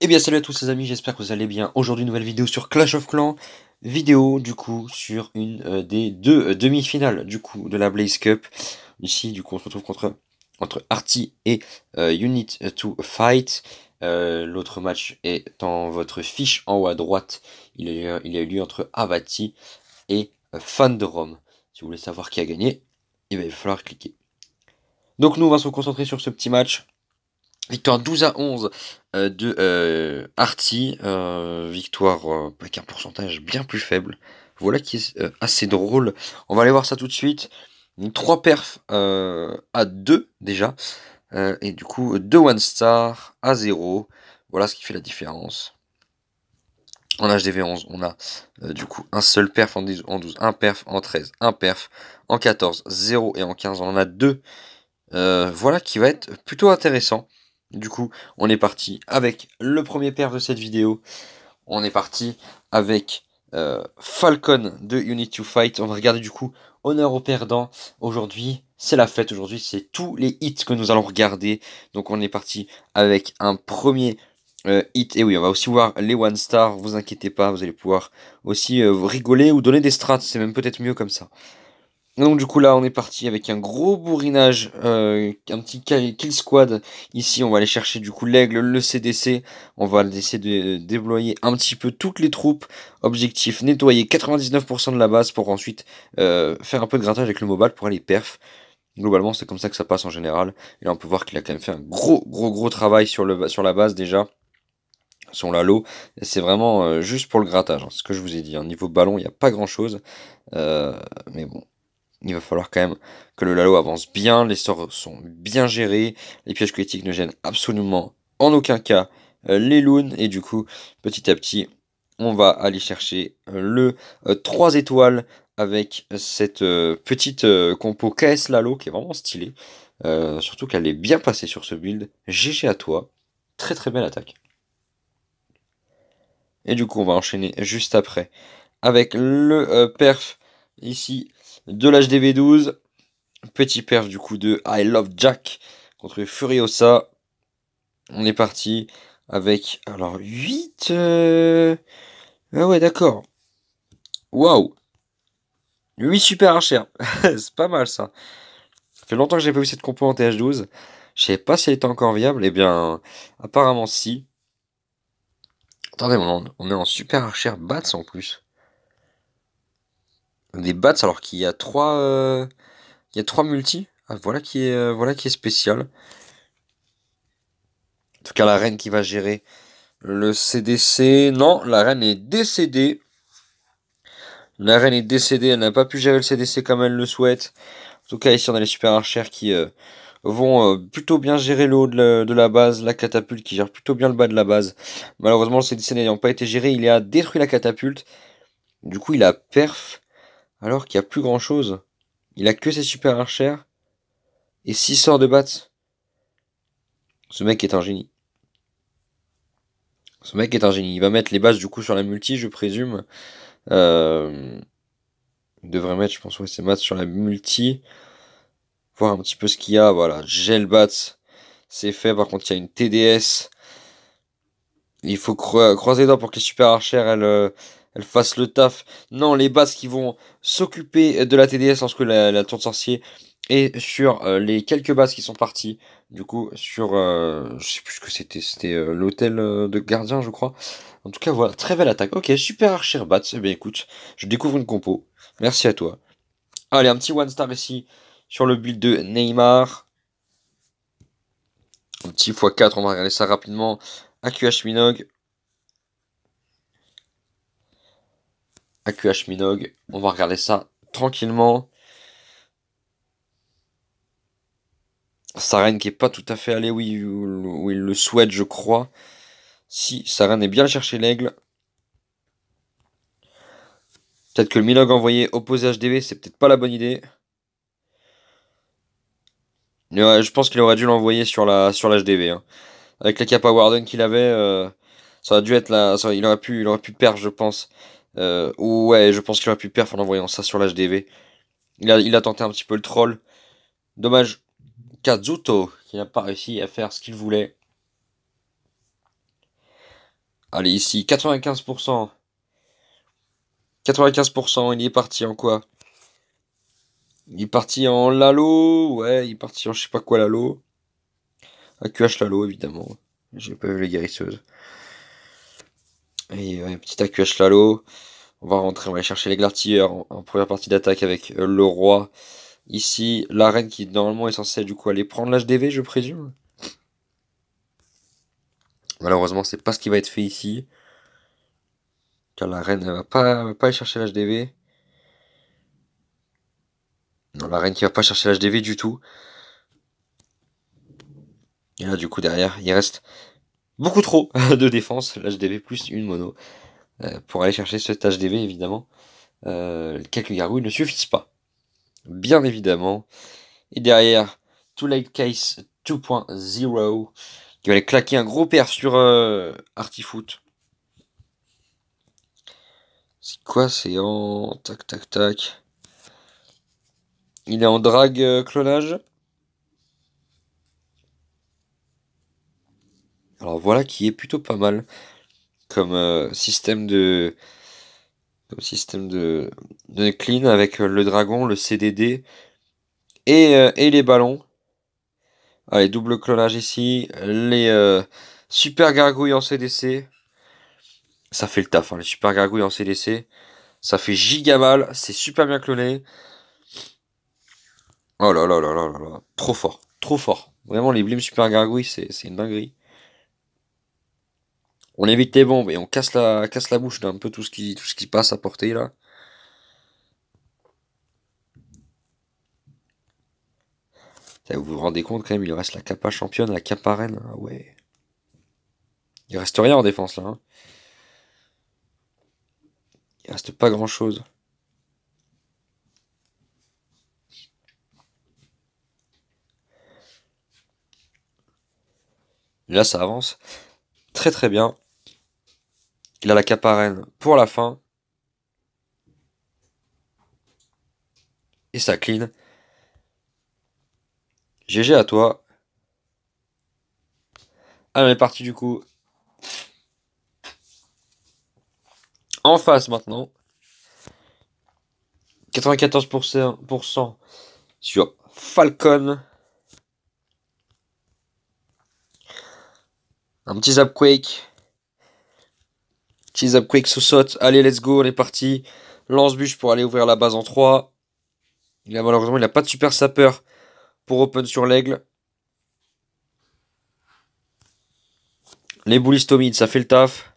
Eh bien salut à tous les amis, j'espère que vous allez bien. Aujourd'hui nouvelle vidéo sur Clash of Clans, vidéo du coup sur une des deux demi-finales du coup de la Blaze Cup. Ici du coup on se retrouve entre Arty et Unit to Fight. L'autre match est dans votre fiche en haut à droite. Il a eu lieu entre Avati et Fan de Rome. Si vous voulez savoir qui a gagné, eh bien, il va falloir cliquer. Donc nous on va se concentrer sur ce petit match. Victoire 12-11 de Arty, victoire avec un pourcentage bien plus faible. Voilà qui est assez drôle. On va aller voir ça tout de suite. Donc, 3 perfs à 2 déjà. Et du coup 2 one star à 0. Voilà ce qui fait la différence. En HDV 11, on a du coup un seul perf en 12, un perf en 13, un perf en 14, 0 et en 15. On en a 2. Voilà qui va être plutôt intéressant. Du coup, on est parti avec le premier perf de cette vidéo. On est parti avec Falcon de Unit to Fight. On va regarder du coup honneur aux perdants. Aujourd'hui, c'est la fête. Aujourd'hui, c'est tous les hits que nous allons regarder. Donc, on est parti avec un premier hit. Et oui, on va aussi voir les one star. Vous inquiétez pas, vous allez pouvoir aussi rigoler ou donner des strats. C'est même peut-être mieux comme ça. Donc du coup là on est parti avec un gros bourrinage, un petit kill squad. Ici on va aller chercher du coup l'aigle, le CDC. On va essayer de déployer un petit peu toutes les troupes. Objectif, nettoyer 99% de la base pour ensuite faire un peu de grattage avec le mobile pour aller perf. Globalement c'est comme ça que ça passe en général. Et là on peut voir qu'il a quand même fait un gros travail sur la base déjà. Sur la low. C'est vraiment juste pour le grattage, hein, c'est ce que je vous ai dit. Niveau ballon il n'y a pas grand chose. Mais bon. Il va falloir quand même que le Lalo avance bien, les sorts sont bien gérés, les pièges critiques ne gênent absolument en aucun cas les loons, et du coup, petit à petit, on va aller chercher le 3 étoiles avec cette petite compo KS Lalo qui est vraiment stylée. Surtout qu'elle est bien passée sur ce build. GG à toi, très très belle attaque. Et du coup, on va enchaîner juste après avec le perf ici de l'HDV 12. Petit perf du coup de I Love Jack contre Furiosa. On est parti avec alors 8. Ah ouais, d'accord. Waouh. 8 super archers. C'est pas mal ça. Ça fait longtemps que j'ai pas vu cette compo en TH12. Je savais pas si elle était encore viable. Eh bien, apparemment si. Attendez, on est en super archer bats en plus. Des bats alors qu'il y a 3 il y a 3 multi. Ah, voilà qui est spécial. En tout cas, la reine qui va gérer le CDC. Non, la reine est décédée. La reine est décédée, elle n'a pas pu gérer le CDC comme elle le souhaite. En tout cas, ici, on a les super archers qui vont plutôt bien gérer le haut de la base. La catapulte qui gère plutôt bien le bas de la base. Malheureusement, le CDC n'ayant pas été géré, il a détruit la catapulte. Du coup, il a perf, alors qu'il n'y a plus grand chose. Il a que ses super archers et 6 sorts de bats. Ce mec est un génie. Ce mec est un génie. Il va mettre les bases du coup sur la multi, je présume. Euh, il devrait mettre, je pense, ouais, ses maths sur la multi. Voir un petit peu ce qu'il y a. Voilà, gel bats, c'est fait. Par contre, il y a une TDS. Il faut croiser les doigts pour que les super archères elles fassent le taf. Non, les bases qui vont s'occuper de la TDS lorsque la tour de sorcier est sur les quelques bases qui sont parties. Du coup, sur je sais plus ce que c'était l'hôtel de gardien, je crois. En tout cas, voilà, très belle attaque. Ok, super archer bats. Eh bien, écoute, je découvre une compo. Merci à toi. Allez, un petit one star ici sur le build de Neymar. Un petit x4, on va regarder ça rapidement. AQH Minogue. AQH Minogue. On va regarder ça tranquillement. Saren qui est pas tout à fait allé où il le souhaite, je crois. Si Saren est bien cherché l'aigle. Peut-être que le Minogue envoyé opposé HDV, c'est peut-être pas la bonne idée. Mais ouais, je pense qu'il aurait dû l'envoyer sur l'HDV, hein. Avec les Kappa Warden qu'il avait, ça aurait dû être là. Il aurait pu perdre, je pense. Ou ouais, je pense qu'il aurait pu perdre en envoyant ça sur l'HDV. Il a tenté un petit peu le troll. Dommage. Kazuto, qui n'a pas réussi à faire ce qu'il voulait. Allez, ici, 95%. 95%, il est parti en quoi? Il est parti en Lalo, ouais, il est parti en je sais pas quoi Lalo. AQH Lalo, évidemment. J'ai pas vu les guérisseuses. Et ouais, petit AQH Lalo. On va rentrer, on va aller chercher les Glartilleurs en première partie d'attaque avec le roi. Ici, la reine qui normalement est censée du coup aller prendre l'HDV, je présume. Malheureusement, c'est pas ce qui va être fait ici. Car la reine ne va pas aller chercher l'HDV. Non, la reine qui va pas chercher l'HDV du tout. Et là, du coup, derrière, il reste beaucoup trop de défense. L'HDV plus une mono. Pour aller chercher cet HDV, évidemment. Quelques gargouilles ne suffisent pas. Bien évidemment. Et derrière, Too Late Case 2.0 qui va aller claquer un gros pair sur Artifoot. C'est quoi? C'est en... Tac, tac, tac. Il est en drag clonage. Alors voilà qui est plutôt pas mal comme système de... Comme système de clean avec le dragon, le CDD et les ballons. Allez, double clonage ici. Les super gargouilles en CDC. Ça fait le taf, hein, les super gargouilles en CDC. Ça fait giga mal. C'est super bien cloné. Oh là là là là là là. Trop fort. Trop fort. Vraiment, les blims super gargouilles, c'est une dinguerie. On évite les bombes et on casse la bouche d'un peu tout ce qui passe à portée là. Vous vous rendez compte quand même, il reste la capa championne, la capa reine. Ah ouais. Il reste rien en défense là, hein. Il reste pas grand chose. Là, ça avance très très bien. Il a la capa reine pour la fin. Et ça clean. GG à toi. Allez, on est parti du coup. En face maintenant. 94% sur Falcon. Un petit Zapquake. Petit Zapquake sous saute. Allez, let's go, on est parti. Lance-bûche pour aller ouvrir la base en 3. Malheureusement, il n'a pas de super sapeur pour open sur l'aigle. Les boulistomides, ça fait le taf.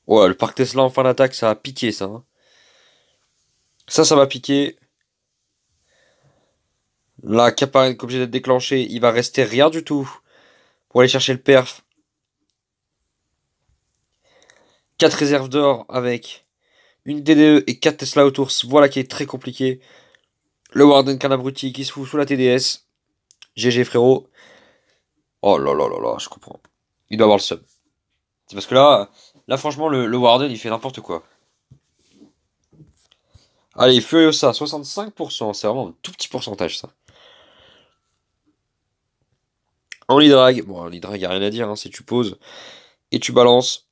Ouais, le parc Tesla en fin d'attaque, ça a piqué ça, hein. Ça va piquer. La Caparine est obligé d'être déclenché. Il va rester rien du tout pour aller chercher le perf. 4 réserves d'or avec une DDE et 4 Tesla autour. Voilà qui est très compliqué. Le Warden Canabruti qui se fout sous la TDS. GG frérot. Oh là là là là, je comprends. Il doit avoir le sub. C'est parce que là franchement, le Warden il fait n'importe quoi. Allez, Furiosa, 65%. C'est vraiment un tout petit pourcentage ça. En lead drag. Bon, en lead drag, y a rien à dire, hein, c'est tu poses et tu balances.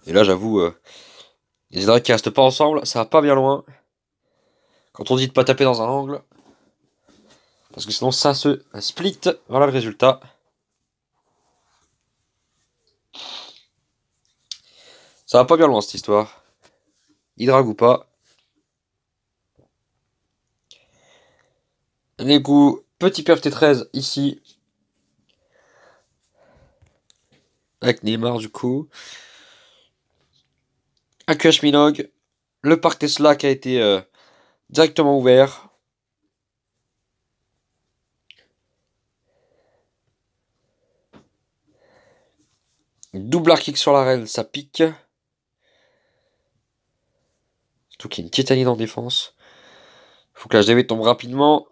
Et là, j'avoue, les drags qui restent pas ensemble, ça va pas bien loin. Quand on dit de pas taper dans un angle. Parce que sinon, ça se split. Voilà le résultat. Ça va pas bien loin cette histoire. Il drague ou pas. Les coups, petit perf T13 ici. Avec Neymar du coup. AQH Minog. Le parc Tesla qui a été directement ouvert. Double arc kick sur l'arène, ça pique. Surtout qu'il y a une Titanide en défense. Faut que la HDV tombe rapidement.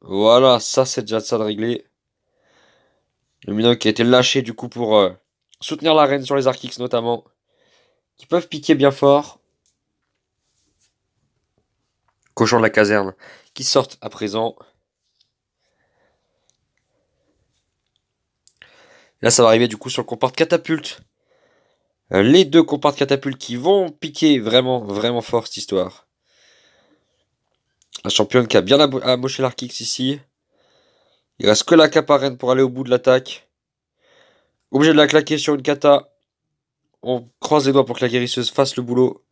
Voilà, ça c'est déjà ça de régler. Le Minoc qui a été lâché du coup pour soutenir l'arène sur les arc kicks notamment. Qui peuvent piquer bien fort. cochons de la caserne, qui sortent à présent. Là, ça va arriver du coup sur le compart catapulte. Les deux comparts catapultes qui vont piquer vraiment, vraiment fort cette histoire. La championne qui a bien amoché l'Arkix ici. Il reste que la Caparenne pour aller au bout de l'attaque. Obligé de la claquer sur une kata. On croise les doigts pour que la guérisseuse fasse le boulot.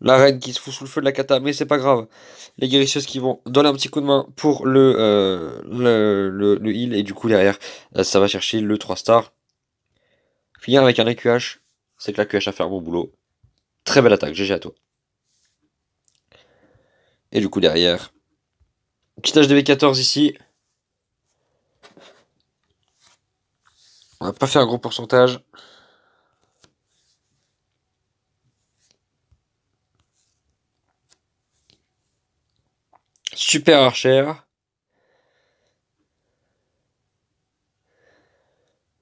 La reine qui se fout sous le feu de la kata, mais c'est pas grave. Les guérisseuses qui vont donner un petit coup de main pour le heal. Et du coup, derrière, ça va chercher le 3 stars. Finir avec un EQH. C'est que la QH a fait un bon boulot. Très belle attaque, GG à toi. Et du coup, derrière, petit HDV14 ici. On va pas faire un gros pourcentage. Super archer.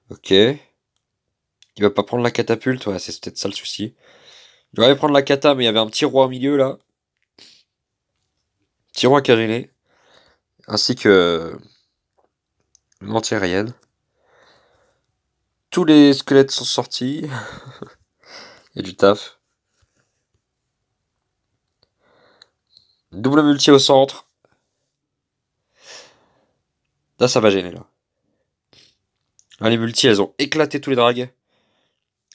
Ok. Il va pas prendre la catapulte. Ouais, c'est peut-être ça le souci. Il devait prendre la kata, mais il y avait un petit roi au milieu là. Petit roi cariné. Ainsi que l'anti-aérienne. Tous les squelettes sont sortis. Il y a du taf. Double multi au centre. Là, ça va gêner là. Ah, les multi, elles ont éclaté tous les drags.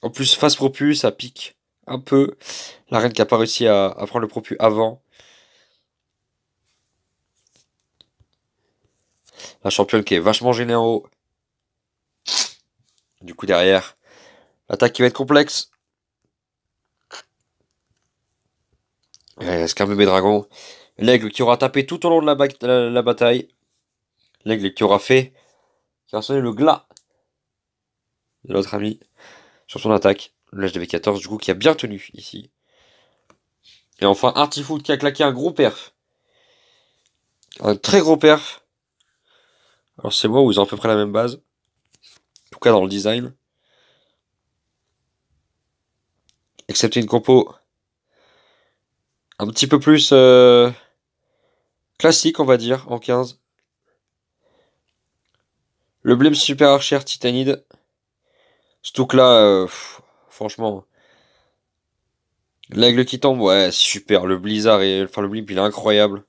En plus, face propu, ça pique un peu. La reine qui a pas réussi à prendre le propu avant. La championne qui est vachement gênée en haut. Du coup, derrière, l'attaque qui va être complexe. Il reste qu'un bébé dragon. L'aigle qui aura tapé tout au long de la bataille. L'aigle qui aura fait, qui aura sonné le glas de notre ami sur son attaque. Le HDV14, du coup, qui a bien tenu ici. Et enfin, Artifoot qui a claqué un gros perf. Un très gros perf. Alors, c'est moi où ils ont à peu près la même base. En tout cas, dans le design. Excepté une compo un petit peu plus classique, on va dire, en 15. Le Blême Super Archer Titanide. Ce truc-là, franchement. L'aigle qui tombe, ouais, super. Le Blizzard et. Enfin, le Blimp, il est incroyable.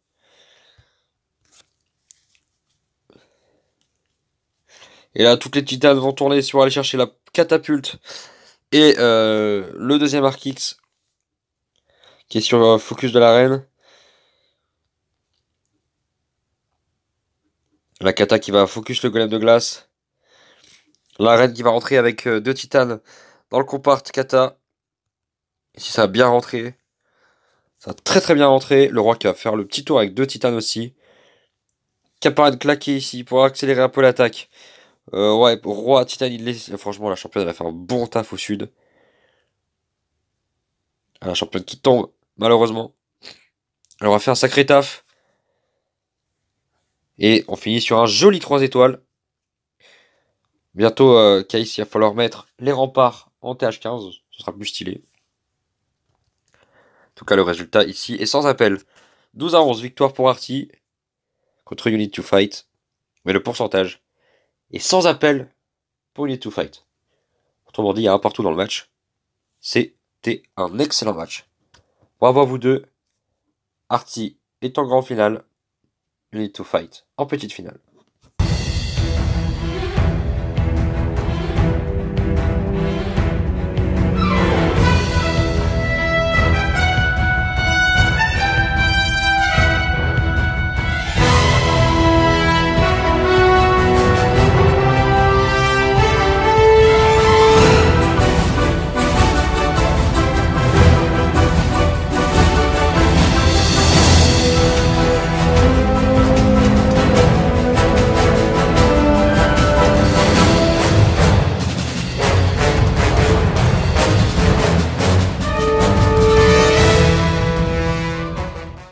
Et là, toutes les titanes vont tourner pour aller chercher la catapulte. Et le deuxième Arkix. Qui est sur focus de la reine. La kata qui va focus le golem de glace. La reine qui va rentrer avec deux titanes dans le compart kata. Et si ça a bien rentré. Ça a très très bien rentré. Le roi qui va faire le petit tour avec deux titanes aussi. Qui apparaît de claquer ici pour accélérer un peu l'attaque. Ouais, roi, titanide. Franchement, la championne elle a fait un bon taf au sud. Ah, la championne qui tombe, malheureusement. Elle aura fait un sacré taf. Et on finit sur un joli 3 étoiles. Bientôt, Case, il va falloir mettre les remparts en TH15. Ce sera plus stylé. En tout cas, le résultat ici est sans appel. 12-11, victoire pour Arty contre You Need to Fight. Mais le pourcentage est sans appel pour You Need to Fight. Autrement dit, il y a un partout dans le match. C'était un excellent match. Bravo à vous deux. Arty est en grand finale. You Need to Fight en petite finale.